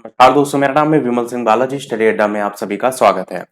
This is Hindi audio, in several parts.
नमस्कार दोस्तों, मेरा नाम है विमल सिंह बालाजी। स्टडी अड्डा में आप सभी का स्वागत है।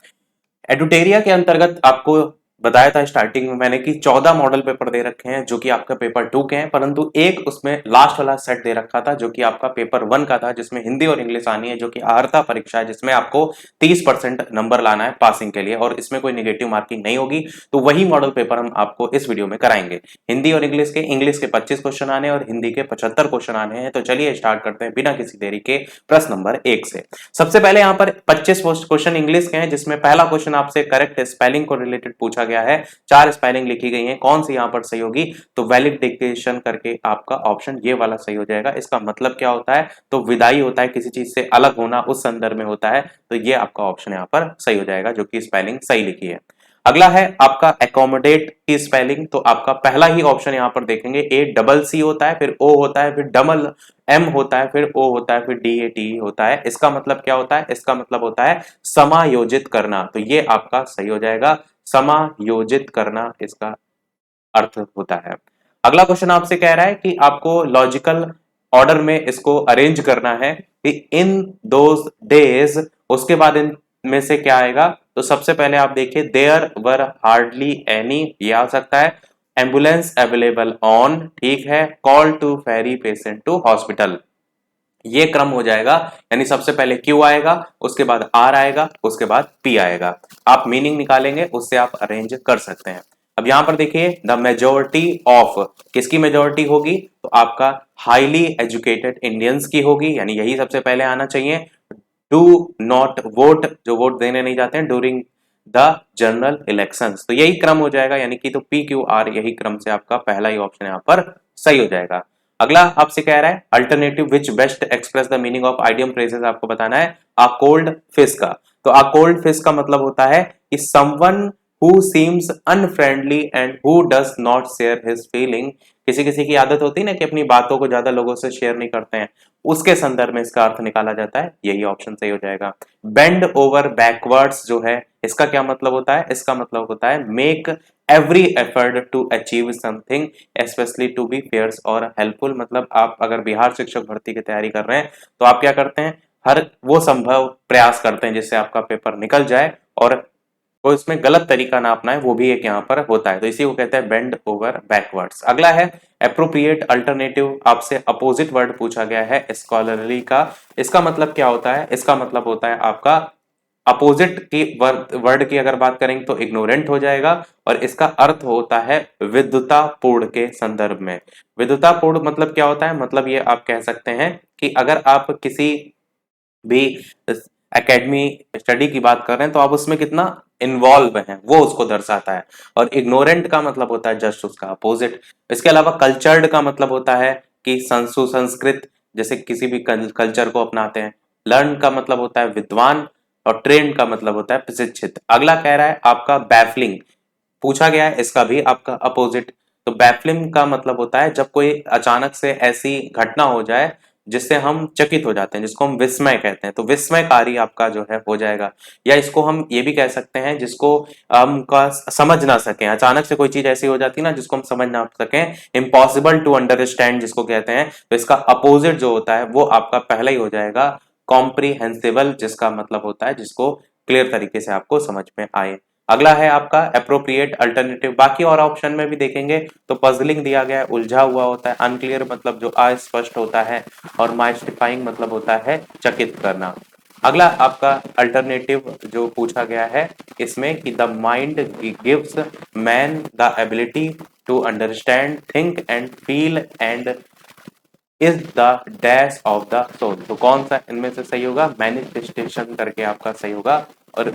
एडुटेरिया के अंतर्गत आपको बताया था स्टार्टिंग में मैंने कि 14 मॉडल पेपर दे रखे हैं जो कि आपका पेपर 2 के हैं, परंतु एक उसमें लास्ट वाला सेट दे रखा था जो कि आपका पेपर 1 का था, जिसमें हिंदी और इंग्लिश आनी है, जो कि अर्हता परीक्षा है, जिसमें आपको 30% नंबर लाना है पासिंग के लिए और इसमें कोई नेगेटिव मार्किंग नहीं होगी। तो वही मॉडल पेपर हम आपको इस वीडियो में कराएंगे। हिंदी और इंग्लिश के 25 क्वेश्चन आने और हिंदी के 75 क्वेश्चन आने हैं। तो चलिए स्टार्ट करते हैं बिना किसी देरी के प्रश्न नंबर 1 से। सबसे पहले यहाँ पर 25 क्वेश्चन इंग्लिश के हैं, जिसमें पहला क्वेश्चन आपसे करेक्ट स्पेलिंग को रिलेटेड पूछा गया है। 4 स्पेलिंग लिखी गई है, कौन सी यहाँ पर सही होगी? तो वैलिडिकेशन करके आपका ऑप्शन ये वाला सही हो जाएगा। इसका मतलब क्या होता है? तो विदाई होता है, किसी चीज से अलग होना, उस संदर्भ में होता है। तो ये आपका ऑप्शन यहाँ पर सही हो जाएगा, जो कि स्पेलिंग सही लिखी है। अगला है आपका एकोमोडेट की स्पेलिंग। तो आपका पहला ही ऑप्शन यहां पर देखेंगे, ए डबल सी होता है, फिर ओ होता है, फिर डबल एम होता है, फिर ओ होता है, फिर डी ए टी होता है। इसका मतलब क्या होता है? इसका मतलब होता है समायोजित करना। तो ये आपका सही हो जाएगा, समायोजित करना इसका अर्थ होता है। अगला क्वेश्चन आपसे कह रहा है कि आपको लॉजिकल ऑर्डर में इसको अरेंज करना है कि इन दोज डेज, उसके बाद इन में से क्या आएगा? तो सबसे पहले आप देखिए, देयर वर हार्डली एनी, ये आ सकता है। एम्बुलेंस अवेलेबल ऑन, ठीक है। Call to ferry patient to hospital, ये क्रम हो जाएगा। यानी सबसे पहले क्यू आएगा, उसके बाद आर आएगा, उसके बाद पी आएगा। आप मीनिंग निकालेंगे, उससे आप अरेंज कर सकते हैं। अब यहां पर देखिए, द मेजोरिटी ऑफ, किसकी मेजोरिटी होगी? तो आपका हाईली एजुकेटेड इंडियंस की होगी, यानी यही सबसे पहले आना चाहिए। डू नॉट वोट, जो वोट देने नहीं जाते हैं ड्यूरिंग द जनरल इलेक्शंस, तो यही क्रम हो जाएगा। यानी कि तो पी क्यू आर, यही क्रम से आपका पहला ही ऑप्शन यहाँ पर सही हो जाएगा। अगला आपसे कह रहा है alternative which best express the meaning of idiom phrases, आपको बताना है आ कोल्ड फिश का। तो आ कोल्ड फिश का मतलब होता है कि someone who seems unfriendly and who does not share his feeling. किसी किसी की आदत होती है ना कि अपनी बातों को ज्यादा लोगों से शेयर नहीं करते हैं, उसके संदर्भ में इसका अर्थ निकाला जाता है। यही ऑप्शन सही हो जाएगा। बेंड ओवर बैकवर्ड्स जो है, इसका क्या मतलब होता है? इसका मतलब होता है make every effort to achieve something specially to be fairs और हेल्पफुल। मतलब आप अगर बिहार शिक्षक भर्ती की तैयारी कर रहे हैं तो आप क्या करते हैं? हर वो संभव प्रयास करते हैं जिससे आपका पेपर निकल जाए और कोई उसमें गलत तरीका ना अपनाए, वो भी एक यहाँ पर होता है। तो इसी को कहते हैं बेंड ओवर बैकवर्ड्स। अगला है अप्रोप्रिएट अल्टरनेटिव, आपसे अपोजिट वर्ड पूछा गया है स्कॉलरली का। इसका मतलब क्या होता है? इसका मतलब होता है आपका अपोजिट की वर्ड की अगर बात करेंगे तो इग्नोरेंट हो जाएगा, और इसका अर्थ होता है विद्वतापूर्ण के संदर्भ में। विद्वतापूर्ण मतलब क्या होता है? मतलब ये आप कह सकते हैं कि अगर आप किसी भी एकेडमी स्टडी की बात कर रहे हैं तो आप उसमें कितना इन्वॉल्व हैं, वो उसको दर्शाता है। और इग्नोरेंट का मतलब होता है जस्ट उसका अपोजिट। इसके अलावा कल्चर्ड का मतलब होता है कि सुसंस्कृत, जैसे किसी भी कल्चर को अपनाते हैं। लर्न का मतलब होता है विद्वान, और ट्रेंड का मतलब होता है प्रशिक्षित। अगला कह रहा है आपका बैफलिंग पूछा गया है, इसका भी आपका अपोजिट। तो बैफलिंग का मतलब होता है जब कोई अचानक से ऐसी घटना हो जाए जिससे हम चकित हो जाते हैं, जिसको हम विस्मय कहते हैं। तो विस्मयकारी आपका जो है हो जाएगा। या इसको हम ये भी कह सकते हैं जिसको हम का समझ ना सकें, अचानक से कोई चीज ऐसी हो जाती है ना जिसको हम समझ ना सकें, इम्पॉसिबल टू अंडरस्टैंड जिसको कहते हैं। तो इसका अपोजिट जो होता है वो आपका पहला ही हो जाएगा कॉम्प्रिहेंसिबल, जिसका मतलब होता है जिसको क्लियर तरीके से आपको समझ में आए। अगला है आपका अप्रोप्रिएट अल्टरनेटिव। बाकी और ऑप्शन में भी देखेंगे तो पजलिंग दिया गया है, उलझा हुआ होता है। अनक्लियर मतलब जो अस्पष्ट होता है, और माइस्टिफाइंग मतलब होता है चकित करना। अगला आपका अल्टरनेटिव जो पूछा गया है इसमें कि the mind gives man the ability to understand think and feel and is the dash of the soul. तो कौन सा इनमें से सही होगा? मैनिफेस्टेशन करके आपका सही होगा। और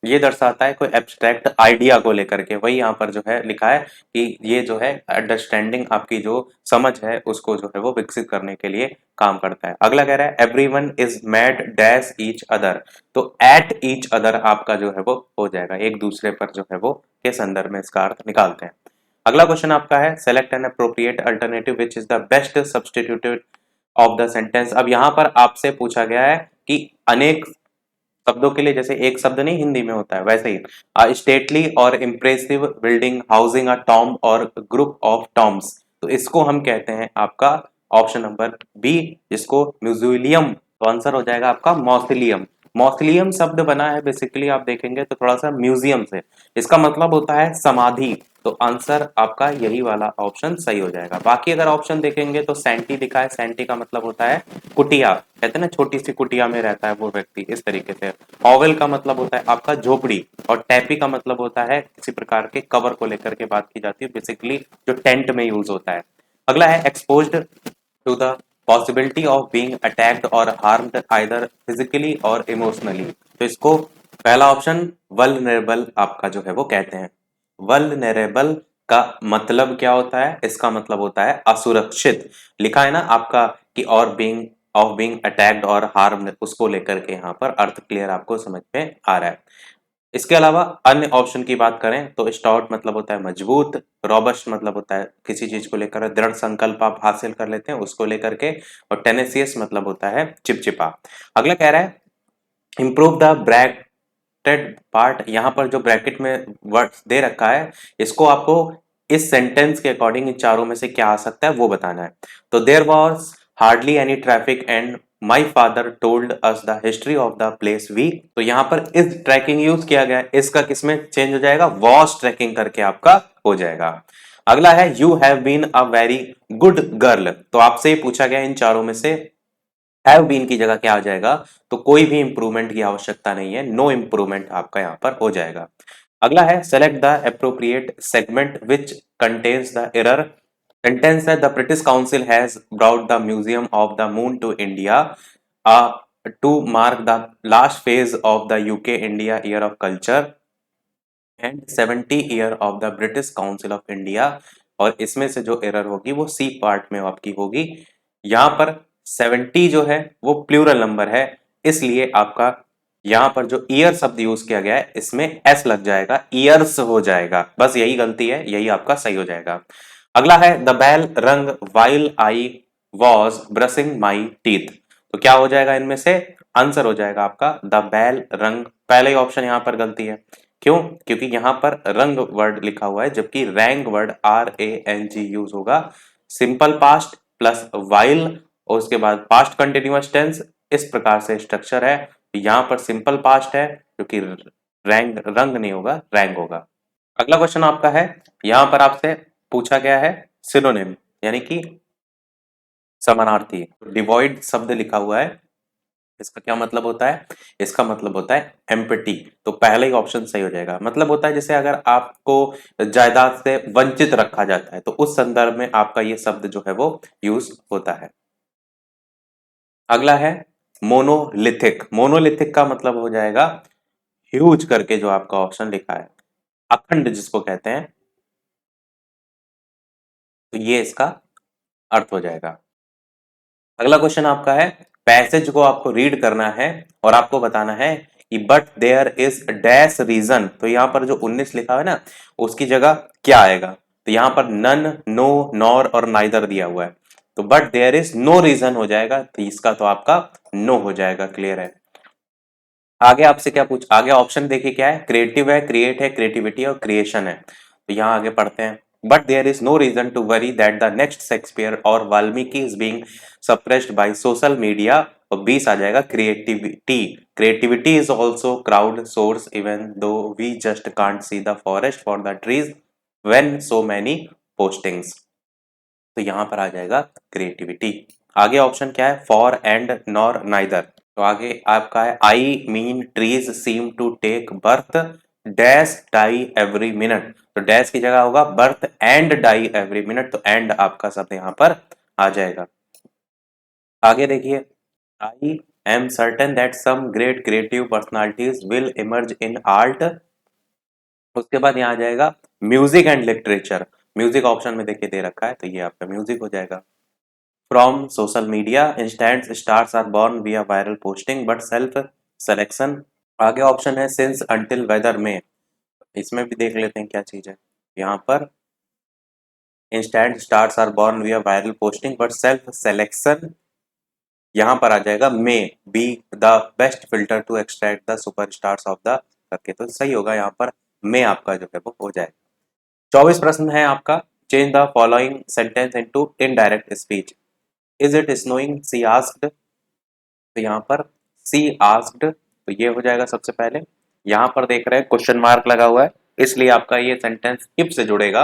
ये दर्शाता है कोई एब्स्ट्रैक्ट आइडिया को लेकर के, वही यहाँ पर जो है लिखा है कि ये जो है अंडरस्टैंडिंग, आपकी जो समझ है उसको जो है वो विकसित करने के लिए काम करता है। अगला कह रहा है everyone is mad dash each other. तो एट ईच अदर आपका जो है वो हो जाएगा, एक दूसरे पर जो है वो के संदर्भ में इसका अर्थ निकालते हैं। अगला क्वेश्चन आपका है select an appropriate alternative which is the best substituted of the sentence. अब यहाँ पर आपसे पूछा गया है कि अनेक शब्दों के लिए, जैसे एक शब्द नहीं हिंदी में होता है वैसे ही, स्टेटली और इम्प्रेसिव बिल्डिंग, हाउसिंग अ टॉम्ब और ग्रुप ऑफ टॉम्ब्स, तो इसको हम कहते हैं आपका ऑप्शन नंबर बी, जिसको म्यूजियम तो आंसर हो जाएगा आपका मॉसिलियम। मॉसिलियम शब्द बना है बेसिकली आप देखेंगे तो थोड़ा सा म्यूजियम से, इसका मतलब होता है समाधि। तो आंसर आपका यही वाला ऑप्शन सही हो जाएगा। बाकी अगर ऑप्शन देखेंगे तो सैंटी लिखा है, सैंटी का मतलब होता है कुटिया, कहते हैं ना छोटी सी कुटिया में रहता है वो व्यक्ति, इस तरीके से। ऑवेल का मतलब होता है आपका झोपड़ी, और टैपी का मतलब होता है किसी प्रकार के कवर को लेकर के बात की जाती है, बेसिकली जो टेंट में यूज होता है। अगला है exposed to the possibility of being attacked और हार्म्ड आइदर फिजिकली और इमोशनली। तो इसको पहला ऑप्शन वल्नरेबल आपका जो है वो कहते हैं। वल्नरेबल का मतलब क्या होता है? इसका मतलब होता है असुरक्षित। लिखा है ना आपका कि और बीइंग ऑफ बीइंग अटैक्ड और हार्म्ड, उसको लेकर के यहाँ पर अर्थ क्लियर आपको समझ में आ रहा है। इसके अलावा अन्य ऑप्शन की बात करें तो स्टाउट मतलब होता है मजबूत, रॉबस्ट मतलब होता है किसी चीज को लेकर दृढ़ संकल्प आप हासिल कर लेते हैं उसको लेकर के, और टेनेसियस मतलब होता है चिपचिपा। अगला कह रहा है इंप्रूव द ब्रैकेटेड पार्ट। यहाँ पर जो ब्रैकेट में वर्ड्स दे रखा है, इसको आपको इस सेंटेंस के अकॉर्डिंग इन चारों में से क्या आ सकता है वो बताना है। तो there was hardly any traffic and my father told us the history of the place we. तो यहाँ पर इस ट्रैकिंग यूज किया गया है, इसका किसमें चेंज हो जाएगा? वॉज ट्रैकिंग करके आपका हो जाएगा। अगला है you have been a very good girl. तो आपसे ही पूछा गया इन चारों में से हैव बीन की जगह क्या आ जाएगा? तो कोई भी इंप्रूवमेंट की आवश्यकता नहीं है, नो इंप्रूवमेंट आपका यहाँ पर हो जाएगा। अगला है select the appropriate segment which contains the error. Sentence है the British Council has brought the museum of the moon to India to mark the last phase of the UK India year of culture and 70 year of the British Council of India. और इसमें से जो एरर होगी वो सी पार्ट में आपकी होगी। यहाँ पर 70 जो है वो प्लूरल नंबर है, इसलिए आपका यहाँ पर जो ईयर शब्द यूज किया गया है इसमें एस लग जाएगा, ईयर्स हो जाएगा। बस यही गलती है, यही आपका सही हो जाएगा। अगला है द बेल रंग while I was brushing my teeth. तो क्या हो जाएगा इनमें से? आंसर हो जाएगा आपका द बेल रंग। पहले ही ऑप्शन यहाँ पर गलती है, क्यों? क्योंकि यहाँ पर रंग वर्ड लिखा हुआ है, जबकि रैंग वर्ड RANG यूज होगा। सिंपल पास्ट प्लस वाइल और उसके बाद पास्ट कंटिन्यूअस टेंस, इस प्रकार से स्ट्रक्चर है। तो यहाँ पर सिंपल पास्ट है, क्योंकि रैंग रंग नहीं होगा, रैंग होगा। अगला क्वेश्चन आपका है, यहाँ पर आपसे पूछा गया है सिनोनिम यानी कि समानार्थी। डिवॉइड शब्द लिखा हुआ है, इसका क्या मतलब होता है? इसका मतलब होता है एम्पटी। तो पहला ही ऑप्शन सही हो जाएगा। मतलब होता है जैसे अगर आपको जायदाद से वंचित रखा जाता है तो उस संदर्भ में आपका ये शब्द जो है वो यूज होता है। अगला है मोनोलिथिक। मोनोलिथिक का मतलब हो जाएगा ह्यूज करके जो आपका ऑप्शन लिखा है, अखंड जिसको कहते हैं, तो ये इसका अर्थ हो जाएगा। अगला क्वेश्चन आपका है, पैसेज को आपको रीड करना है और आपको बताना है कि but there is dash reason. तो यहाँ पर जो 19 लिखा है ना, उसकी जगह क्या आएगा? तो यहाँ पर नन, नो, नॉर और नाइदर दिया हुआ है, तो but there is no reason हो जाएगा, तो इसका तो आपका नो हो जाएगा। क्लियर है? आगे आपसे क्या पूछ, आगे ऑप्शन देखिए क्या है, क्रिएटिव है, क्रिएट है, क्रिएटिविटी और क्रिएशन है। तो यहाँ आगे पढ़ते हैं, but there is no reason to worry that the next Shakespeare और Valmiki is being suppressed by social media. और 20 आ जाएगा creativity. Creativity is also crowd source even though we just can't see the forest for the trees when so many postings. तो यहाँ पर आ जाएगा क्रिएटिविटी। आगे ऑप्शन क्या है, फॉर एंड नॉर नाइदर। तो आगे आपका है I mean trees seem to take birth dash die every minute. तो डैश की जगह होगा birth and die every minute, तो एंड आपका शब्द यहाँ पर आ जाएगा। आगे देखिए, I am certain that some great creative personalities will emerge in art. उसके बाद यहाँ आ जाएगा music and literature. Music option में देखिए दे रखा है, तो ये आपका म्यूजिक हो जाएगा। From social media, instant stars are born via viral posting but self selection। आगे ऑप्शन है since until whether में, इसमें भी देख लेते हैं क्या चीज है। यहाँ पर instant stars are born via viral posting but self selection, यहाँ पर आ जाएगा may be the best filter to extract the superstars of the करके, तो सही होगा यहाँ पर मे आपका जो है वो हो जाएगा। 24 प्रश्न है आपका, change the following sentence into indirect speech. Is it snowing she asked. तो यहाँ पर सी आस्क्ड, तो ये हो जाएगा सबसे पहले। यहाँ पर देख रहे हैं क्वेश्चन मार्क लगा हुआ है, इसलिए आपका ये सेंटेंस इफ से जुड़ेगा,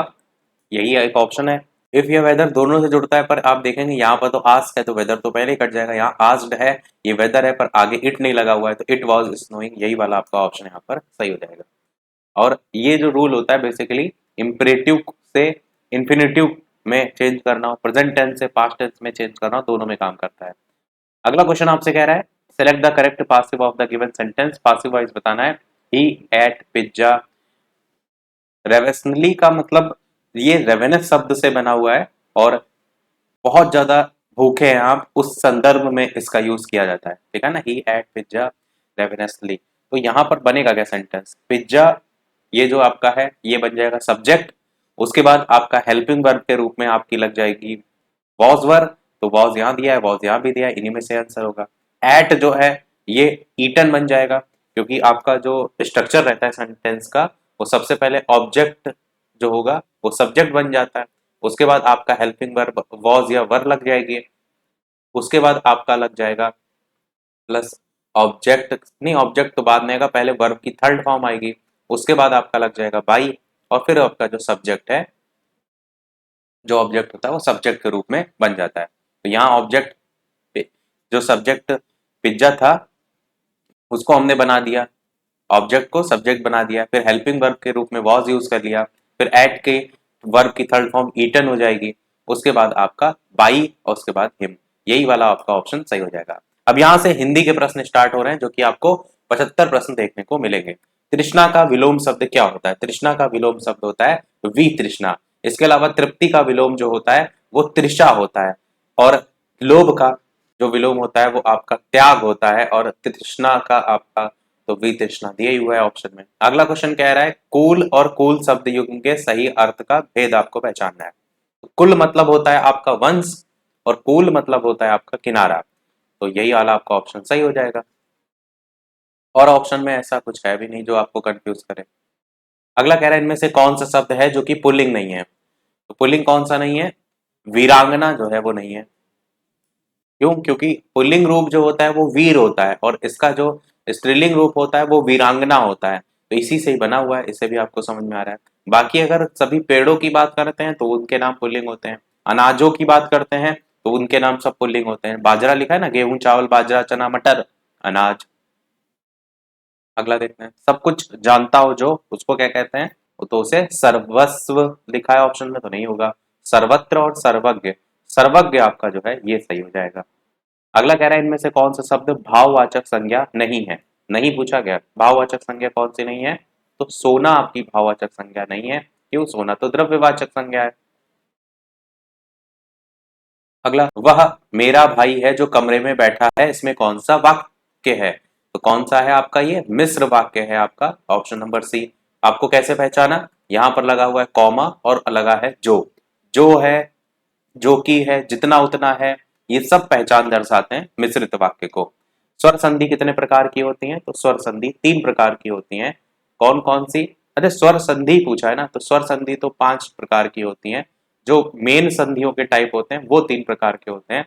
यही एक ऑप्शन है। इफ या वेदर दोनों से जुड़ता है, पर आप देखेंगे यहाँ पर तो आस्क है तो वेदर तो पहले ही कट जाएगा। यहाँ आस्क्ड है, ये वेदर है, पर आगे इट नहीं लगा हुआ है, तो इट वाज स्नोइंग, यही वाला आपका ऑप्शन यहाँ पर सही हो जाएगा। और ये जो रूल होता है बेसिकली इम्परेटिव से इन्फिनेटिव में चेंज करना हो, प्रेजेंट टेंस से पास्ट टेंस में चेंज करना हो, दोनों में काम करता है। अगला क्वेश्चन आपसे कह रहा है select the correct passive of the given sentence. Passive wise बताना है। ही एट पिज्जा रेवेसनली का मतलब ये रेवेनस शब्द से बना हुआ है और बहुत ज्यादा भूखे हैं आप, उस संदर्भ में इसका यूज किया जाता है, ठीक है ना। ही एट पिज्जा रेवेनसली, तो यहाँ पर बनेगा क्या सेंटेंस, पिज्जा ये जो आपका है ये बन जाएगा सब्जेक्ट, उसके बाद आपका हेल्पिंग वर्ब के रूप में आपकी लग जाएगी वॉज वर्ब, तो वॉज यहाँ दिया है, वॉज यहाँ भी दिया है, इन्हीं में से आंसर होगा। एट जो है ये ईटन बन जाएगा, क्योंकि आपका जो स्ट्रक्चर रहता है सेंटेंस का, वो सबसे पहले ऑब्जेक्ट जो होगा वो सब्जेक्ट बन जाता है, उसके बाद आपका हेल्पिंग वर्ब वॉज या वर लग जाएगी, उसके बाद आपका लग जाएगा प्लस ऑब्जेक्ट, नहीं ऑब्जेक्ट तो बाद में आएगा, पहले वर्ब की थर्ड फॉर्म आएगी, उसके बाद आपका लग जाएगा बाई, और फिर आपका जो सब्जेक्ट है, जो ऑब्जेक्ट होता है वो सब्जेक्ट के रूप में बन जाता है। तो यहाँ ऑब्जेक्ट जो सब्जेक्ट पिज्जा था उसको हमने बना दिया, ऑब्जेक्ट को सब्जेक्ट बना दिया, फिर हेल्पिंग वर्ब के रूप में वॉज यूज कर लिया, फिर एट के वर्ब की थर्ड फॉर्म ईटन हो जाएगी, उसके बाद आपका बाई और उसके बाद हिम, यही वाला आपका ऑप्शन सही हो जाएगा। अब यहाँ से हिंदी के प्रश्न स्टार्ट हो रहे हैं, जो कि आपको 75 प्रश्न देखने को मिलेंगे। तृष्णा का विलोम शब्द क्या होता है, तृष्णा का विलोम शब्द होता है वी तृष्णा। इसके अलावा तृप्ति का विलोम जो होता है वो तृषा होता है, और लोभ का जो विलोम होता है वो आपका त्याग होता है, और तृष्णा का आपका तो वी तृष्णा दिया ही हुआ है ऑप्शन में। अगला क्वेश्चन कह रहा है कुल और कुल शब्द युग्म के सही अर्थ का भेद आपको पहचानना है। कुल मतलब होता है आपका वंश, और कुल मतलब होता है आपका किनारा, तो यही वाला आपका ऑप्शन सही हो जाएगा। और ऑप्शन में ऐसा कुछ है भी नहीं जो आपको कंफ्यूज करे। अगला कह रहा है इनमें से कौन सा शब्द है जो कि पुल्लिंग नहीं है, तो पुल्लिंग कौन सा नहीं है, वीरांगना जो है वो नहीं है। क्यों, क्योंकि पुल्लिंग रूप जो होता है वो वीर होता है, और इसका जो स्त्रीलिंग रूप होता है वो वीरांगना होता है, तो इसी से ही बना हुआ है, इससे भी आपको समझ में आ रहा है। बाकी अगर सभी पेड़ों की बात करते हैं तो उनके नाम पुल्लिंग होते हैं, अनाजों की बात करते हैं तो उनके नाम सब पुल्लिंग होते हैं। बाजरा लिखा है ना, गेहूं चावल बाजरा चना मटर अनाज। अगला देखते हैं, सब कुछ जानता हो जो, उसको क्या कहते हैं, तो उसे सर्वस्व लिखा है ऑप्शन में तो नहीं होगा, सर्वत्र और सर्वज्ञ, सर्वज्ञ आपका जो है ये सही हो जाएगा। अगला कह रहा है इनमें से कौन सा शब्द भाववाचक संज्ञा नहीं है, नहीं पूछा गया भाववाचक संज्ञा कौन सी नहीं है, तो सोना आपकी भाववाचक संज्ञा नहीं है, क्यों, सोना तो द्रव्यवाचक संज्ञा है। अगला, वह मेरा भाई है जो कमरे में बैठा है, इसमें कौन सा वाक्य है, तो कौन सा है आपका, ये मिश्र वाक्य है आपका ऑप्शन नंबर सी। आपको कैसे पहचाना, यहां पर लगा हुआ है कॉमा और लगा है जो है, जो की है, जितना उतना है, ये सब पहचान दर्शाते हैं मिश्रित वाक्य को। स्वर संधि कितने प्रकार की होती हैं, तो स्वर संधि 3 प्रकार की होती हैं। कौन कौन सी, अरे स्वर संधि पूछा है ना, तो स्वर संधि तो 5 प्रकार की होती हैं। जो मेन संधियों के टाइप होते हैं वो 3 प्रकार के होते हैं,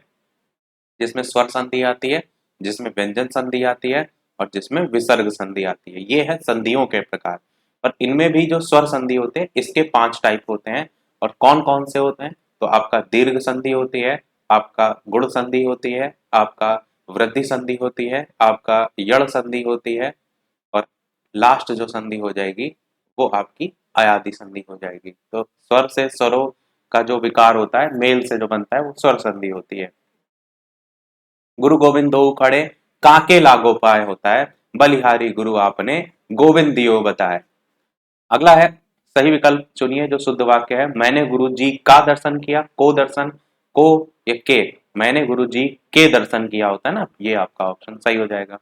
जिसमें स्वर संधि आती है, जिसमें व्यंजन संधि आती है, और जिसमें विसर्ग संधि आती है। ये है संधियों के प्रकार। पर इनमें भी जो स्वर संधि होते हैं इसके 5 टाइप होते हैं, और कौन कौन से होते हैं, तो आपका दीर्घ संधि होती है, आपका गुण संधि होती है, आपका वृद्धि संधि होती है, आपका यण संधि होती है, और लास्ट जो संधि हो जाएगी वो आपकी अयादि संधि हो जाएगी। तो स्वर से स्वरों का जो विकार होता है मेल से जो बनता है वो स्वर संधि होती है। गुरु गोविंद दो खड़े काके लागो पाए होता है, बलिहारी गुरु आपने गोविंद दियो बताए। अगला है सही विकल्प चुनिए जो शुद्ध वाक्य है, मैंने गुरु जी का दर्शन किया, को दर्शन, को या के, मैंने गुरु जी के दर्शन किया होता है ना, ये आपका ऑप्शन सही हो जाएगा।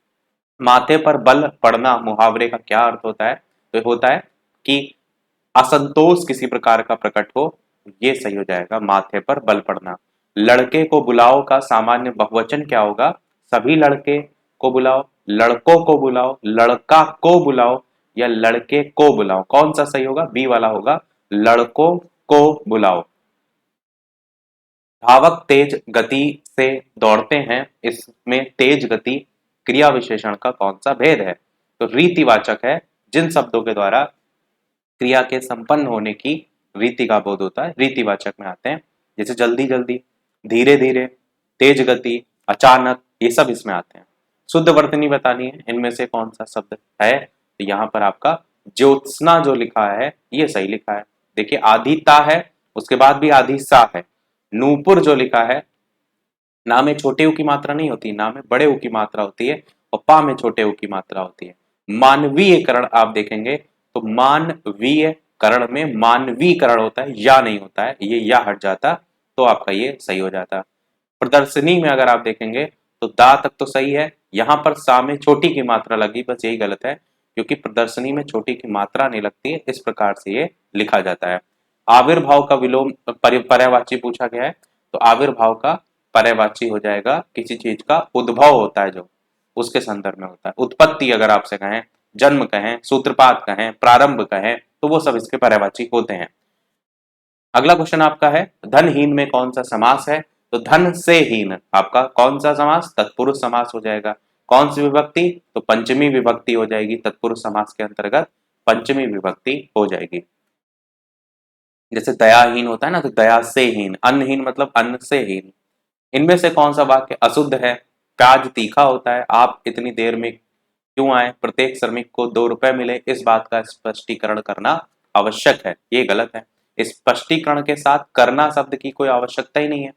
माथे पर बल पड़ना मुहावरे का क्या अर्थ होता है, तो होता है कि असंतोष किसी प्रकार का प्रकट हो, ये सही हो जाएगा माथे पर बल पड़ना। लड़के को बुलाओ का सामान्य बहुवचन क्या होगा, सभी लड़के को बुलाओ, लड़कों को बुलाओ, लड़का को बुलाओ, या लड़के को बुलाओ, कौन सा सही होगा, बी वाला होगा, लड़कों को बुलाओ। धावक तेज गति से दौड़ते हैं, इसमें तेज गति क्रिया विशेषण का कौन सा भेद है? तो रीतिवाचक है, जिन शब्दों के द्वारा क्रिया के संपन्न होने की रीति का बोध होता है रीतिवाचक में आते हैं। जैसे जल्दी जल्दी, धीरे धीरे, तेज गति, अचानक, ये सब इसमें आते हैं। शुद्ध वर्तनी बतानी है, इनमें से कौन सा शब्द है? तो यहाँ पर आपका ज्योत्सना जो लिखा है ये सही लिखा है। देखिए आधी ता है, उसके बाद भी आधी सा है। नूपुर जो लिखा है, ना में छोटे ऊ की मात्रा नहीं होती, ना में बड़े ऊ की मात्रा होती है, और पा में छोटे ऊ की मात्रा होती है। मानवीय करण आप देखेंगे तो मानवीय करण में मानवीकरण होता है, या नहीं होता है, ये या हट जाता तो आपका ये सही हो जाता। प्रदर्शनी में अगर आप देखेंगे तो दा तक तो सही है, यहां पर सा में छोटी की मात्रा लगी, बस यही गलत है, क्योंकि प्रदर्शनी में छोटी की मात्रा नहीं लगती है, इस प्रकार से ये लिखा जाता है। आविर्भाव का विलोम पर्यायवाची पूछा गया है, तो आविर्भाव का पर्यायवाची हो जाएगा किसी चीज का उद्भव होता है जो उसके संदर्भ में होता है। उत्पत्ति अगर आपसे कहें, जन्म कहें, सूत्रपात कहें, प्रारंभ कहें, तो वो सब इसके पर्यायवाची होते हैं। अगला क्वेश्चन आपका है धनहीन में कौन सा समास है? तो धन से हीन आपका कौन सा समास? तत्पुरुष समास हो जाएगा। कौन सी विभक्ति? तो पंचमी विभक्ति हो जाएगी, तत्पुरुष समास के अंतर्गत पंचमी विभक्ति हो जाएगी। जैसे दयाहीन होता है ना, तो दया से हीन, अन्नहीन मतलब अन्न से हीन। इनमें से कौन सा वाक्य अशुद्ध है? प्याज तीखा होता है, आप इतनी देर में क्यों आए? प्रत्येक श्रमिक को 2 रुपए मिले, इस बात का स्पष्टीकरण करना आवश्यक है, ये गलत है। स्पष्टीकरण के साथ करना शब्द की कोई आवश्यकता ही नहीं है,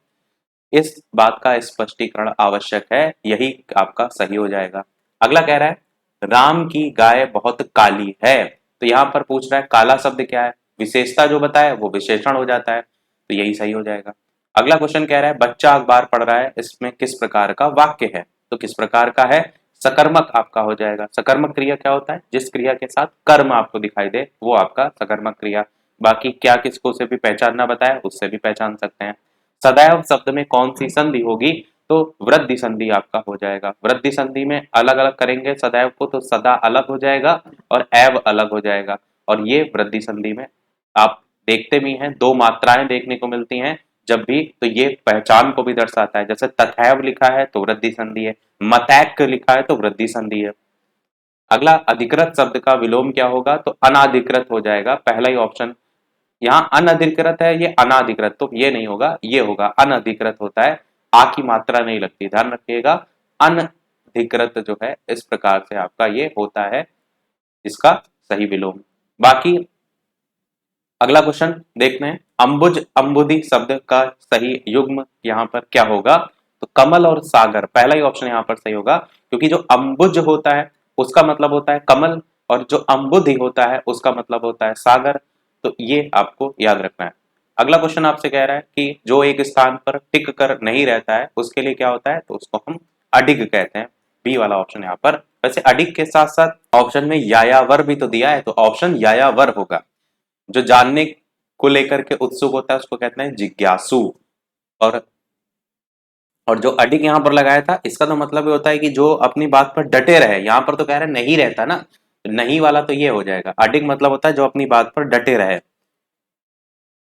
इस बात का स्पष्टीकरण आवश्यक है, यही आपका सही हो जाएगा। अगला कह रहा है राम की गाय बहुत काली है, तो यहां पर पूछ रहा है काला शब्द क्या है? विशेषता जो बताया वो विशेषण हो जाता है, तो यही सही हो जाएगा। अगला क्वेश्चन कह रहा है बच्चा अखबार पढ़ रहा है, इसमें किस प्रकार का वाक्य है? तो किस प्रकार का है? सकर्मक आपका हो जाएगा। सकर्मक क्रिया क्या होता है? जिस क्रिया के साथ कर्म आपको दिखाई दे वो आपका सकर्मक क्रिया। बाकी क्या किसको से भी पहचानना बताया उससे भी पहचान सकते हैं। सदैव शब्द में कौन सी संधि होगी? तो वृद्धि संधि आपका हो जाएगा। वृद्धि संधि में अलग अलग करेंगे सदैव को, तो सदा अलग हो जाएगा और एव अलग हो जाएगा, और ये वृद्धि संधि में आप देखते भी हैं दो मात्राएं देखने को मिलती हैं जब भी, तो ये पहचान को भी दर्शाता है। जैसे तथैव लिखा है तो वृद्धि संधि है, मतैक लिखा है तो वृद्धि संधि है। अगला अधिकृत शब्द का विलोम क्या होगा? तो अनाधिकृत हो जाएगा, पहला ही ऑप्शन। यहाँ अनधिकृत है, ये अनाधिकृत, तो ये नहीं होगा, ये होगा अनधिकृत होता है, आ की मात्रा नहीं लगती, ध्यान रखिएगा। अनधिकृत जो है इस प्रकार से आपका ये होता है, इसका सही विलोम। बाकी अगला क्वेश्चन देखते हैं अंबुज अंबुधि शब्द का सही युग्म यहाँ पर क्या होगा? तो कमल और सागर, पहला ही ऑप्शन यहाँ पर सही होगा, क्योंकि जो अंबुज होता है उसका मतलब होता है कमल, और जो अंबुधि होता है उसका मतलब होता है सागर, तो ये आपको याद रखना है। अगला क्वेश्चन आपसे कह रहा है कि जो एक स्थान पर टिक कर नहीं रहता है उसके लिए क्या होता है? तो उसको हम अडिग कहते हैं, बी वाला ऑप्शन यहाँ पर। वैसे अडिग के साथ साथ ऑप्शन में यायावर भी तो दिया है, तो ऑप्शन यायावर होगा। जो जानने को लेकर के उत्सुक होता है उसको कहते हैं जिज्ञासु। और जो अडिग यहाँ पर लगाया था इसका तो मतलब ये होता है कि जो अपनी बात पर डटे रहे, यहाँ पर तो कह रहे हैं नहीं रहता ना, तो नहीं वाला तो ये हो जाएगा। अडिग मतलब होता है जो अपनी बात पर डटे रहे।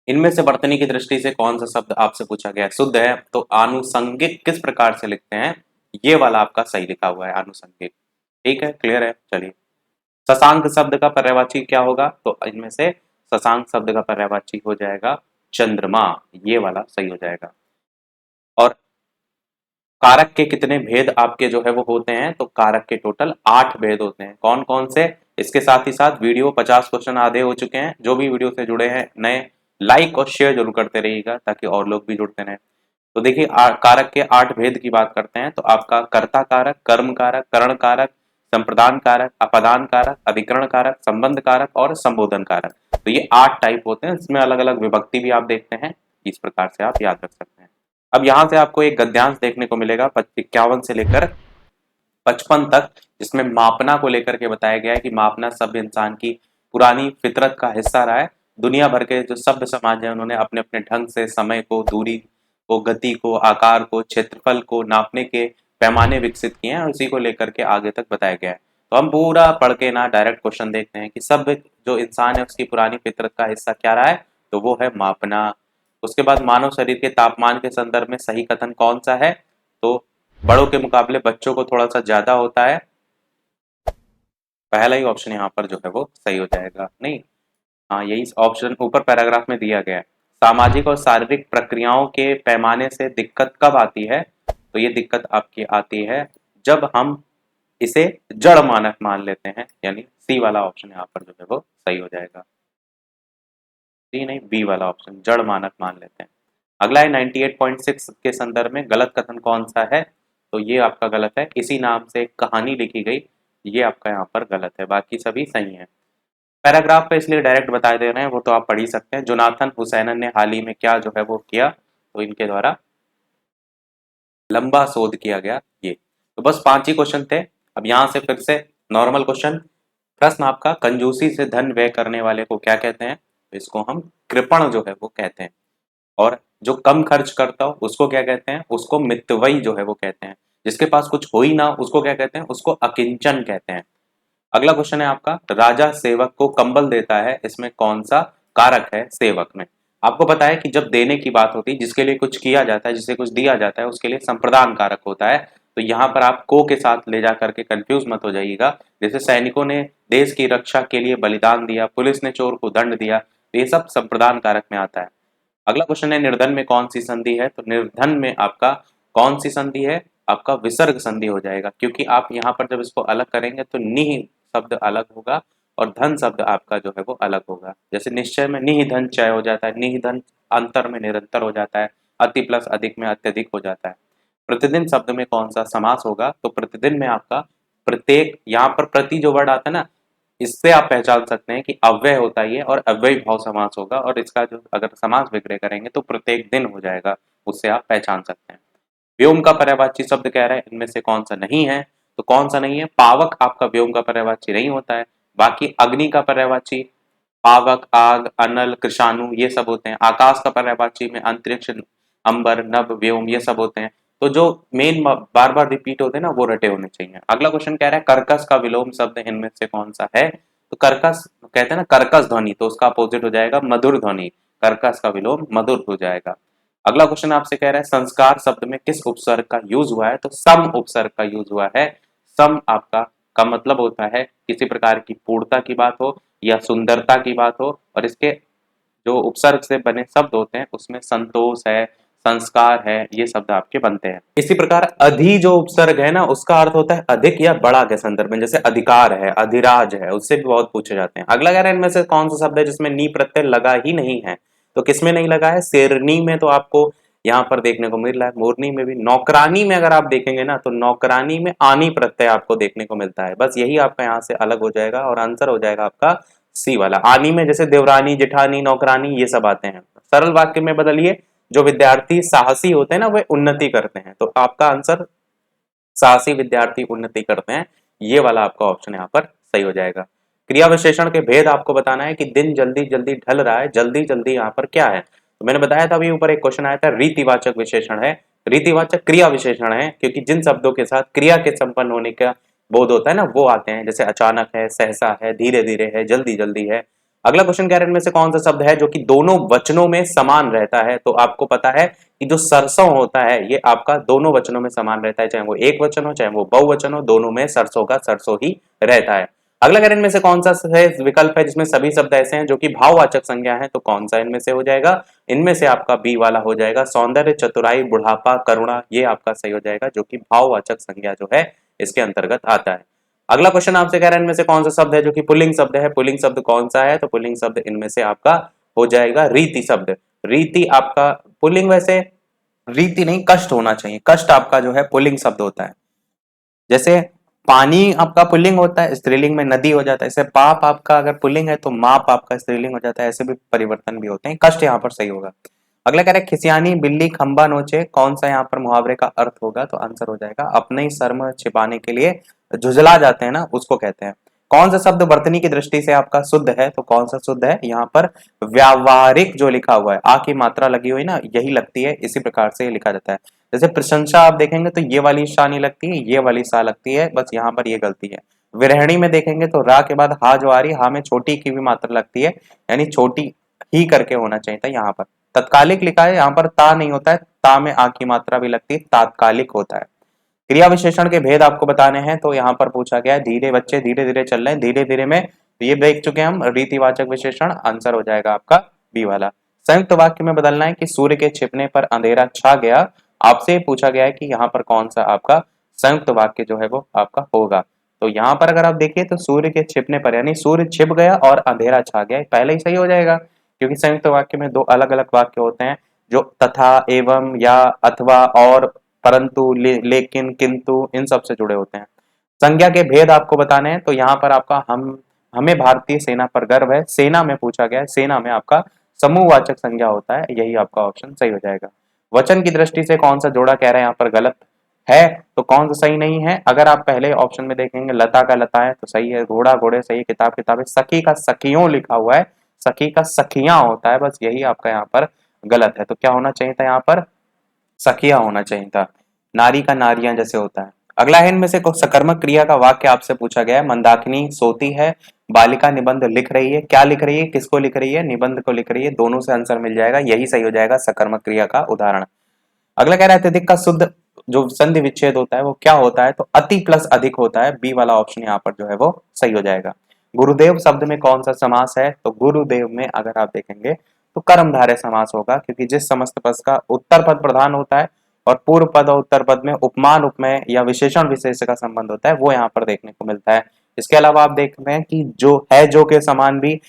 इनमें से वर्तनी की दृष्टि से कौन सा शब्द आपसे पूछा गया है शुद्ध है? तो आनुषंगिक किस प्रकार से लिखते हैं, ये वाला आपका सही लिखा हुआ है, आनुषंगिक। ठीक है, क्लियर है, चलिए। शशांक शब्द का पर्यायवाची क्या होगा? तो इनमें से शशांक शब्द का पर्यायवाची हो जाएगा चंद्रमा, ये वाला सही हो जाएगा। और कारक के कितने भेद आपके जो है वो होते हैं? तो कारक के टोटल 8 भेद होते हैं। कौन कौन से? इसके साथ ही साथ वीडियो 50 क्वेश्चन आधे हो चुके हैं, जो भी वीडियो से जुड़े हैं नए लाइक और शेयर जरूर करते रहिएगा ताकि और लोग भी जुड़ते रहें। तो देखिए कारक के 8 भेद की बात करते हैं, तो आपका कर्ता कारक, कर्म कारक, करण कारक, संप्रदान कारक, अपदान कारक, अधिकरण कारक, संबंध कारक और संबोधन कारक। तो ये 8 टाइप होते हैं, इसमें अलग अलग विभक्ति भी आप देखते हैं, इस प्रकार से आप याद रख सकते हैं। अब यहाँ से आपको एक गद्यांश देखने को मिलेगा 51 से लेकर 55 तक, जिसमें मापना को लेकर के बताया गया है कि मापना सभ्य इंसान की पुरानी फितरत का हिस्सा रहा है। दुनिया भर के जो सभ्य समाज है उन्होंने अपने अपने ढंग से समय को, दूरी को, गति को, आकार को, क्षेत्रफल को नापने के पैमाने विकसित किए हैं, और उसी को लेकर के आगे तक बताया गया है। तो हम पूरा पढ़ के ना डायरेक्ट क्वेश्चन देखते हैं कि सभ्य जो इंसान है उसकी पुरानी फितरत का हिस्सा क्या रहा है, तो वो है मापना। उसके बाद मानव शरीर के तापमान के संदर्भ में सही कथन कौन सा है? तो बड़ों के मुकाबले बच्चों को थोड़ा सा ज्यादा होता है। पहला ही ऑप्शन यहाँ पर जो है वो सही हो जाएगा। नहीं, हाँ, यही ऑप्शन ऊपर पैराग्राफ में दिया गया है। सामाजिक और शारीरिक प्रक्रियाओं के पैमाने से दिक्कत कब आती है? तो ये दिक्कत आपकी आती है जब हम इसे जड़ मानक मान लेते हैं, यानी सी वाला ऑप्शन यहाँ पर जो है वो सही हो जाएगा। सी नहीं, बी वाला ऑप्शन, जड़ मानक मान लेते हैं। अगला है 98.6 के संदर्भ में गलत कथन कौन सा है? तो ये आपका गलत है। इसी नाम से एक कहानी लिखी गई, ये आपका यहाँ पर गलत है, बाकी सभी सही है। पैराग्राफ पे इसलिए डायरेक्ट बता दे रहे हैं, वो तो आप पढ़ ही सकते हैं। जोनाथन हुसैनन ने हाल ही में क्या जो है वो किया? तो इनके द्वारा लंबा शोध किया गया। ये तो बस 5 ही क्वेश्चन थे। अब यहाँ से फिर से नॉर्मल क्वेश्चन। प्रश्न आपका, कंजूसी से धन व्यय करने वाले को क्या कहते हैं? तो इसको हम कृपण जो है वो कहते हैं। और जो कम खर्च करता हो उसको क्या कहते हैं? उसको मितव्ययी जो है वो कहते हैं। जिसके पास कुछ हो ही ना उसको क्या कहते हैं? उसको अकिंचन कहते हैं। अगला क्वेश्चन है आपका, राजा सेवक को कंबल देता है, इसमें कौन सा कारक है सेवक में? आपको पता है कि जब देने की बात होती है, जिसके लिए कुछ किया जाता है, जिसे कुछ दिया जाता है, उसके लिए संप्रदान कारक होता है। तो यहाँ पर आप को के साथ ले जा करके कंफ्यूज मत हो जाइएगा। जैसे सैनिकों ने देश की रक्षा के लिए बलिदान दिया, पुलिस ने चोर को दंड दिया, तो ये सब संप्रदान कारक में आता है। अगला क्वेश्चन है, निर्धन में कौन सी संधि है? तो निर्धन में आपका कौन सी संधि है? आपका विसर्ग संधि हो जाएगा, क्योंकि आप यहाँ पर जब इसको अलग करेंगे तो निह शब्द अलग होगा और धन शब्द आपका जो है वो अलग होगा। जैसे निश्चय में निह धन चय हो जाता है, निह धन अंतर में निरंतर हो जाता है, अति प्लस अधिक में अत्यधिक हो जाता है। प्रतिदिन शब्द में कौन सा समास होगा? तो प्रतिदिन में आपका प्रत्येक, यहाँ पर प्रति जो वर्ड आता है ना, इससे आप पहचान सकते हैं कि अव्यय होता ही है और अव्ययी भाव समास होगा, और इसका जो अगर समास विग्रह करेंगे तो प्रत्येक दिन हो जाएगा, उससे आप पहचान सकते हैं। व्योम का पर्यायवाची शब्द कह रहा है, इनमें से कौन सा नहीं है? तो कौन सा नहीं है? पावक आपका व्योम का पर्यायवाची नहीं होता है। बाकी अग्नि का पर्यायवाची पावक, आग, अनल, कृषाणु ये सब होते हैं। आकाश का पर्यायवाची में अंतरिक्ष, अंबर, नभ, व्योम ये सब होते हैं। तो जो मेन बार बार रिपीट होते हैं ना, वो रटे होने चाहिए। अगला क्वेश्चन कह रहा है, कर्कश का विलोम शब्द इनमें से कौन सा है? तो कर्कश कहते हैं ना कर्कश ध्वनि, तो उसका अपोजिट हो जाएगा मधुर ध्वनि। कर्कश का विलोम मधुर हो जाएगा। अगला क्वेश्चन आपसे कह रहा है, संस्कार शब्द में किस उपसर्ग का यूज हुआ है? तो सम उपसर्ग का यूज हुआ है। सम आपका का मतलब होता है किसी प्रकार की पूर्णता की बात हो या सुंदरता की बात हो, और इसके जो उपसर्ग से बने शब्द होते हैं उसमें संतोष है, संस्कार है, ये शब्द आपके बनते हैं। इसी प्रकार अधि जो उपसर्ग है ना, उसका अर्थ होता है अधिक या बड़ा के संदर्भ में, जैसे अधिकार है, अधिराज है, उससे भी बहुत पूछे जाते हैं। अगला कह रहा है, इनमें से कौन सा शब्द है जिसमें नी प्रत्यय लगा ही नहीं है? तो किसमें नहीं लगा है? शेरनी में तो आपको यहाँ पर देखने को मिल रहा है, मोरनी में भी। नौकरानी में अगर आप देखेंगे ना, तो नौकरानी में आनी प्रत्यय आपको देखने को मिलता है। बस यही आपका यहाँ से अलग हो जाएगा और आंसर हो जाएगा आपका सी वाला। आनी में जैसे देवरानी, जेठानी, नौकरानी ये सब आते हैं। सरल वाक्य में बदलिए, जो विद्यार्थी साहसी होते हैं ना, वे उन्नति करते हैं। तो आपका आंसर साहसी विद्यार्थी उन्नति करते हैं, ये वाला आपका ऑप्शन यहाँ पर सही हो जाएगा। क्रिया विशेषण के भेद आपको बताना है कि दिन जल्दी जल्दी ढल रहा है, जल्दी जल्दी यहाँ पर क्या है? तो मैंने बताया था अभी ऊपर एक क्वेश्चन आया था, रीतिवाचक विशेषण है। रीतिवाचक क्रिया विशेषण है, क्योंकि जिन शब्दों के साथ क्रिया के संपन्न होने का बोध होता है ना, वो आते हैं। जैसे अचानक है, सहसा है, धीरे धीरे है, जल्दी जल्दी है। अगला क्वेश्चन कह रहे हैं, इनमें से कौन सा शब्द है जो कि दोनों वचनों में समान रहता है? तो आपको पता है कि जो सरसों होता है ये आपका दोनों वचनों में समान रहता है, चाहे वो एक वचन हो चाहे वो बहुवचन हो, दोनों में सरसों का सरसों ही रहता है। अगला कह रहे हैं, इनमें से कौन सा है विकल्प है जिसमें सभी शब्द ऐसे हैं जो कि भाववाचक संज्ञा है? तो कौन सा इनमें से हो जाएगा? इनमें से आपका बी वाला हो जाएगा, सौंदर्य, चतुराई, बुढ़ापा, करुणा, ये आपका सही हो जाएगा, जो कि भाववाचक संज्ञा जो है इसके अंतर्गत आता है। अगला क्वेश्चन आपसे कह रहा है, इनमें से कौन सा शब्द है जो कि पुल्लिंग शब्द है? पुल्लिंग शब्द कौन सा है? तो पुल्लिंग शब्द इनमें से आपका हो जाएगा रीति शब्द। रीति आपका पुल्लिंग, वैसे रीति नहीं, कष्ट होना चाहिए। कष्ट आपका जो है पुल्लिंग शब्द होता है। जैसे पानी आपका पुल्लिंग होता है, स्त्रीलिंग में नदी हो जाता है। ऐसे पाप आपका अगर पुल्लिंग है तो माप आपका स्त्रीलिंग हो जाता है। ऐसे भी परिवर्तन भी होते हैं। कष्ट यहाँ पर सही होगा। अगला कह रहा है, खिसियानी बिल्ली खंबा नोचे, कौन सा यहाँ पर मुहावरे का अर्थ होगा? तो आंसर हो जाएगा, अपने ही शर्म छिपाने के लिए झुझला जाते हैं ना, उसको कहते हैं। कौन सा शब्द वर्तनी की दृष्टि से आपका शुद्ध है? तो कौन सा शुद्ध है? यहाँ पर व्यावहारिक जो लिखा हुआ है, आ की मात्रा लगी हुई ना, यही लगती है, इसी प्रकार से लिखा जाता है। जैसे प्रशंसा आप देखेंगे तो ये वाली शा नहीं लगती है, ये वाली सा लगती है, बस यहाँ पर ये गलती है। विरहणी में देखेंगे तो रा के बाद हा जो आ रही है, हा में छोटी की भी मात्रा लगती है, यानी छोटी ही करके होना चाहिए था यहाँ पर। तत्कालिक लिखा है, यहाँ पर ता नहीं होता है, ता में आ की मात्रा भी लगती है, तात्कालिक होता है। क्रिया विशेषण के भेद आपको बताने हैं, तो यहाँ पर पूछा गया है धीरे बच्चे धीरे धीरे चल रहे हैं, धीरे धीरे में ये देख चुके हैं हम, रीतिवाचक विशेषण, आंसर हो जाएगा आपका बी वाला। संयुक्त वाक्य में बदलना है कि सूर्य के छिपने पर अंधेरा छा गया, आपसे पूछा गया है कि यहाँ पर कौन सा आपका संयुक्त वाक्य जो है वो आपका होगा। तो यहाँ पर अगर आप देखिए तो सूर्य के छिपने पर यानी सूर्य छिप गया और अंधेरा छा गया, पहले ही सही हो जाएगा, क्योंकि संयुक्त वाक्य में दो अलग अलग वाक्य होते हैं जो तथा, एवं, या, अथवा, और, परंतु, लेकिन, किंतु इन सब से जुड़े होते हैं। संज्ञा के भेद आपको बताने हैं, तो यहाँ पर आपका हमें भारतीय सेना पर गर्व है, सेना में पूछा गया है, सेना में आपका समूहवाचक संज्ञा होता है, यही आपका ऑप्शन सही हो जाएगा। वचन की दृष्टि से कौन सा जोड़ा कह रहे हैं यहाँ पर गलत है, तो कौन सा सही नहीं है। अगर आप पहले ऑप्शन में देखेंगे लता का लता है तो सही है, घोड़ा घोड़े सही है, किताब किताबें, सखी का सखियों लिखा हुआ है, सखी का सखियां होता है, बस यही आपका यहाँ पर गलत है। तो क्या होना चाहिए था यहाँ पर, सखिया होना चाहिए था। नारी का नारियां जैसे होता है। अगला है, इनमें से सकर्मक क्रिया का वाक्य आपसे पूछा गया है, मंदाकिनी सोती है, बालिका निबंध लिख रही है, क्या लिख रही है, किसको लिख रही है, निबंध को लिख रही है, दोनों से आंसर मिल जाएगा, यही सही हो जाएगा सकर्मक क्रिया का उदाहरण। अगला कह रहा है अत्यधिक का शुद्ध जो संधि विच्छेद होता है वो क्या होता है, तो अति प्लस अधिक होता है, बी वाला ऑप्शन यहाँ पर जो है वो सही हो जाएगा। गुरुदेव शब्द में कौन सा समास है, तो गुरुदेव में अगर आप देखेंगे तो कर्मधारय समास होगा, क्योंकि जिस समस्त पद का उत्तर पद प्रधान होता है और पूर्व पद और उत्तर पद में उपमान उपमेय या विशेषण विशेष का संबंध होता है, वो यहाँ पर देखने को मिलता है। इसके अलावा आप देख रहे हैं कि जो है जो के समान भी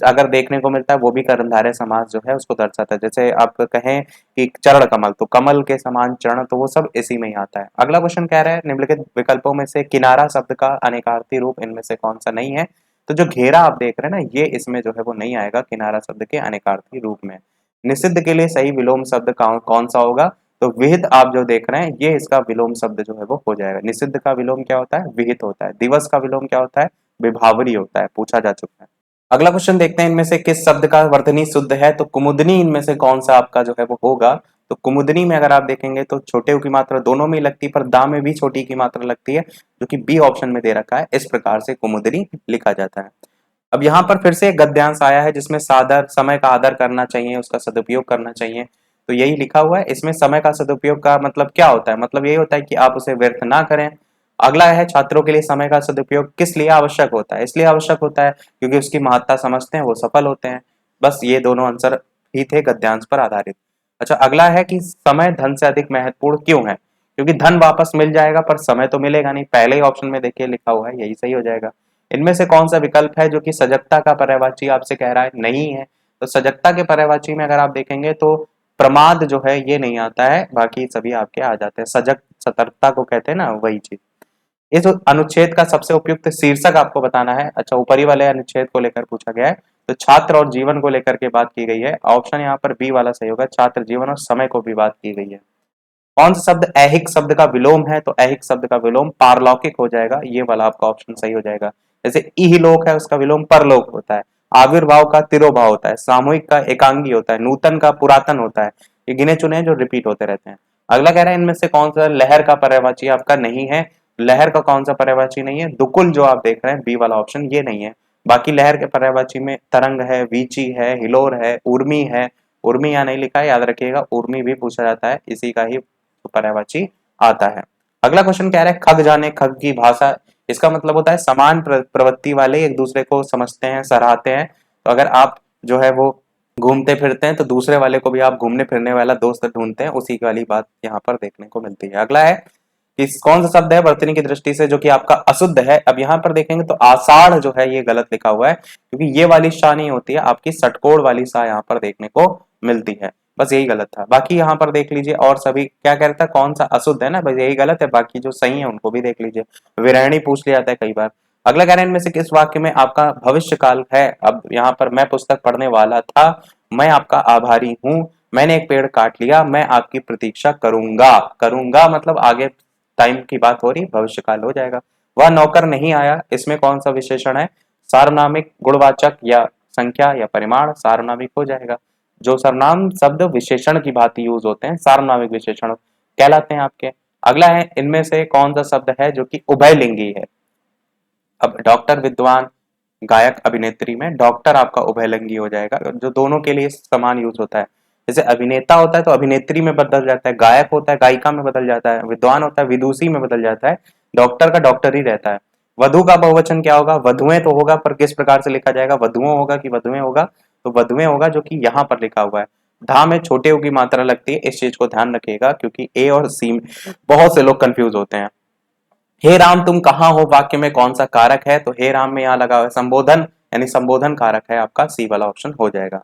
अगर देखने को मिलता है, वो भी कर्मधारय समास जो है उसको दर्शाता है। जैसे आप कहें कि चरण कमल, तो कमल के समान चरण, तो वो सब इसी में ही आता है। अगला क्वेश्चन कह रहा है निम्नलिखित विकल्पों में से किनारा शब्द का अनेकार्थी रूप इनमें से कौन सा नहीं है, तो जो घेरा आप देख रहे हैं ना, ये इसमें जो है वो नहीं आएगा किनारा शब्द के अनेकार्थी रूप में। निषिद्ध के लिए सही विलोम शब्द कौन सा होगा, तो विहित आप जो देख रहे हैं ये इसका विलोम शब्द जो है वो हो जाएगा। निषिद्ध का विलोम क्या होता है, विहित होता है। दिवस का विलोम क्या होता है, विभावरी होता है, पूछा जा चुका है। अगला क्वेश्चन देखते हैं इनमें से किस शब्द का वर्तनी शुद्ध है, तो कुमुदनी इनमें से कौन सा आपका जो है वो होगा, तो कुमुदनी में अगर आप देखेंगे तो छोटे की मात्रा दोनों में लगती है, पर दा में भी छोटी की मात्रा लगती है, जो कि बी ऑप्शन में दे रखा है। इस प्रकार से कुमुदनी लिखा जाता है। अब यहाँ पर फिर से एक गद्यांश आया है जिसमें सादर समय का आदर करना चाहिए, उसका सदुपयोग करना चाहिए, तो यही लिखा हुआ है। इसमें समय का सदुपयोग का मतलब क्या होता है, मतलब यही होता है कि आप उसे व्यर्थ ना करें। अगला है छात्रों के लिए समय का सदुपयोग किस लिए आवश्यक होता है, इसलिए आवश्यक होता है क्योंकि उसकी महत्ता समझते हैं, वो सफल होते हैं। बस ये दोनों आंसर ही थे गद्यांश पर आधारित। अच्छा, अगला है कि समय धन से अधिक महत्वपूर्ण क्यों है, क्योंकि धन वापस मिल जाएगा पर समय तो मिलेगा नहीं, पहले ही ऑप्शन में देखिए लिखा हुआ है, यही सही हो जाएगा। इनमें से कौन सा विकल्प है जो कि सजगता का पर्यायवाची आपसे कह रहा है, नहीं है, तो सजगता के पर्यायवाची में अगर आप देखेंगे तो प्रमाद जो है ये नहीं आता है, बाकी सभी आपके आ जाते हैं। सजग सतर्कता को कहते हैं ना, वही चीज। इस अनुच्छेद का सबसे उपयुक्त शीर्षक आपको बताना है। अच्छा, ऊपरी वाले अनुच्छेद को लेकर पूछा गया है, तो छात्र और जीवन को लेकर के बात की गई है, ऑप्शन यहाँ पर बी वाला सही होगा, छात्र जीवन और समय को भी बात की गई है। कौन सा शब्द ऐहिक शब्द का विलोम है, तो ऐहिक शब्द का विलोम पारलौकिक हो जाएगा, ये वाला आपका ऑप्शन सही हो जाएगा। जैसे इहलोक है उसका विलोम परलोक होता है, आविर्भाव का तिरोभाव होता है, सामूहिक का एकांगी होता है, नूतन का पुरातन होता है, ये गिने चुने हैं जो रिपीट होते रहते हैं। अगला कह रहा है इनमें से कौन सा लहर का पर्यायवाची आपका नहीं है, लहर का कौन सा पर्यायवाची नहीं है, दुकुल जो आप देख रहे हैं बी वाला ऑप्शन ये नहीं है। बाकी लहर के पर्यायवाची में तरंग है, वीची है, हिलोर है, उर्मी है, उर्मी यहाँ नहीं लिखा है, याद रखिएगा उर्मी भी पूछा जाता है, इसी का ही पर्यायवाची आता है। अगला क्वेश्चन कह रहा है खग जाने खग की भाषा, इसका मतलब होता है समान प्रवृत्ति वाले एक दूसरे को समझते हैं, सराहते हैं। तो अगर आप जो है वो घूमते फिरते हैं तो दूसरे वाले को भी आप घूमने फिरने वाला दोस्त ढूंढते हैं, उसी वाली बात यहाँ पर देखने को मिलती है। अगला है कि कौन सा शब्द है वर्तनी की दृष्टि से जो कि आपका अशुद्ध है। अब यहाँ पर देखेंगे तो आषाढ़ जो है ये गलत लिखा हुआ है, क्योंकि ये वाली शाह नहीं होती है, आपकी षटकोण वाली शाह यहाँ पर देखने को मिलती है, बस यही गलत था। बाकी यहाँ पर देख लीजिए और सभी क्या कह रहा था, कौन सा अशुद्ध है ना, बस यही गलत है, बाकी जो सही है उनको भी देख लीजिए। विरहणी पूछ लिया जाता है कई बार। अगला कह रहे हैं इनमें से किस वाक्य में आपका भविष्य काल है। अब यहाँ पर मैं पुस्तक पढ़ने वाला था, मैं आपका आभारी हूं, मैंने एक पेड़ काट लिया, मैं आपकी प्रतीक्षा करूंगा, करूंगा मतलब आगे टाइम की बात हो रही, भविष्य काल हो जाएगा। वह नौकर नहीं आया, इसमें कौन सा विशेषण है, सार्वनामिक, गुणवाचक या संख्या या परिमाण, सार्वनामिक हो जाएगा। जो सर्वनाम शब्द विशेषण की भांति यूज होते हैं सार्वनामिक विशेषण कहलाते हैं आपके। अगला है इनमें से कौन सा शब्द है जो कि उभयलिंगी है। अब डॉक्टर, विद्वान, गायक, अभिनेत्री में डॉक्टर आपका उभयलिंगी हो जाएगा, जो दोनों के लिए समान यूज होता है। जैसे अभिनेता होता है तो अभिनेत्री में बदल जाता है, गायक होता है गायिका में बदल जाता है, विद्वान होता है विदुषी में बदल जाता है, डॉक्टर का डॉक्टर ही रहता है। वधु का बहुवचन क्या होगा? वधुएं तो होगा, पर किस प्रकार से लिखा जाएगा? वधुओं होगा कि वधुएं होगा? तो वधुएं होगा, जो कि यहाँ पर लिखा हुआ है। धा में छोटे ऊ की मात्रा लगती है, इस चीज को ध्यान रखिएगा, क्योंकि ए और सी में बहुत से लोग कंफ्यूज होते हैं। हे राम तुम कहाँ हो वाक्य में कौन सा कारक है? तो हे राम में यहाँ लगा हुआ है संबोधन, यानी संबोधन कारक है, आपका सी वाला ऑप्शन हो जाएगा।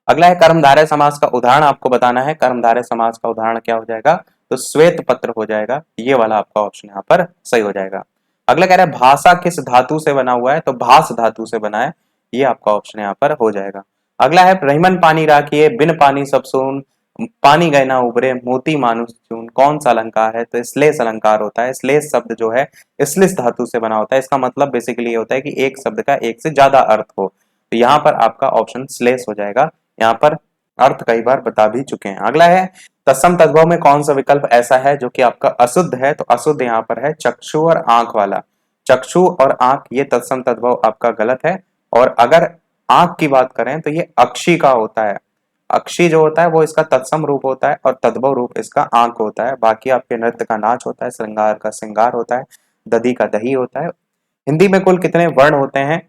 अगला है कर्मधारय समास का उदाहरण आपको बताना है। कर्मधारय समास का उदाहरण क्या हो जाएगा? तो श्वेत पत्र हो जाएगा, ये वाला आपका ऑप्शन यहाँ पर सही हो जाएगा। अगला कह रहा है भाषा किस धातु से बना हुआ है? तो भास धातु से बना है, ये आपका ऑप्शन यहाँ पर हो जाएगा। अगला है रहीमन पानी राखिए बिन पानी सब सून, पानी गए ना उबरे मोती मानुष चून, कौन सा अलंकार है? तो श्लेष अलंकार होता है। श्लेष शब्द जो है श्लिष धातु से बना होता है। इसका मतलब बेसिकली ये होता है कि एक शब्द का एक से ज्यादा अर्थ हो, तो यहाँ पर आपका ऑप्शन श्लेष हो जाएगा। यहाँ पर अर्थ कई बार बता भी चुके हैं। अगला है तत्सम तद्भव में कौन सा विकल्प ऐसा है जो कि आपका अशुद्ध है? तो अशुद्ध यहाँ पर है चक्षु और आंख वाला। चक्षु और आंख ये तत्सम तद्भव आपका गलत है। और अगर आंख की बात करें तो ये अक्षी का होता है। अक्षी जो होता है वो इसका तत्सम रूप होता है और तद्भव रूप इसका आंख होता है। बाकी आपके नृत्य का नाच होता है, श्रृंगार का श्रृंगार होता है, दधी का दही होता है। हिंदी में कुल कितने वर्ण होते हैं?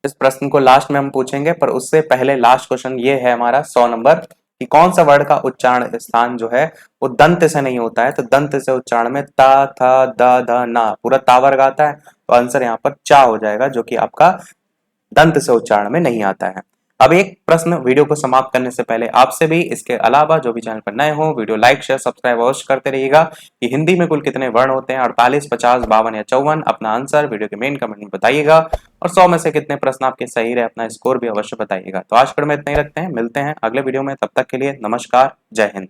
इस प्रश्न को लास्ट में हम पूछेंगे, पर उससे पहले लास्ट क्वेश्चन ये है हमारा 100 नंबर कि कौन सा वर्ण का उच्चारण स्थान जो है वो दंत से नहीं होता है? तो दंत से उच्चारण में ता था द ध ना पूरा ता वर्ग आता है, तो आंसर यहाँ पर चा हो जाएगा, जो कि आपका दंत से उच्चारण में नहीं आता है। अब एक प्रश्न वीडियो को समाप्त करने से पहले आपसे भी, इसके अलावा जो भी चैनल पर नए हो वीडियो लाइक शेयर सब्सक्राइब अवश्य करते रहिएगा कि हिंदी में कुल कितने वर्ण होते हैं, 48 50 52 या 54। अपना आंसर वीडियो के मेन कमेंट में बताइएगा और 100 में से कितने प्रश्न आपके सही रहे अपना स्कोर भी अवश्य बताइएगा। तो आज के में इतना ही रखते हैं, मिलते हैं अगले वीडियो में, तब तक के लिए नमस्कार, जय हिंद।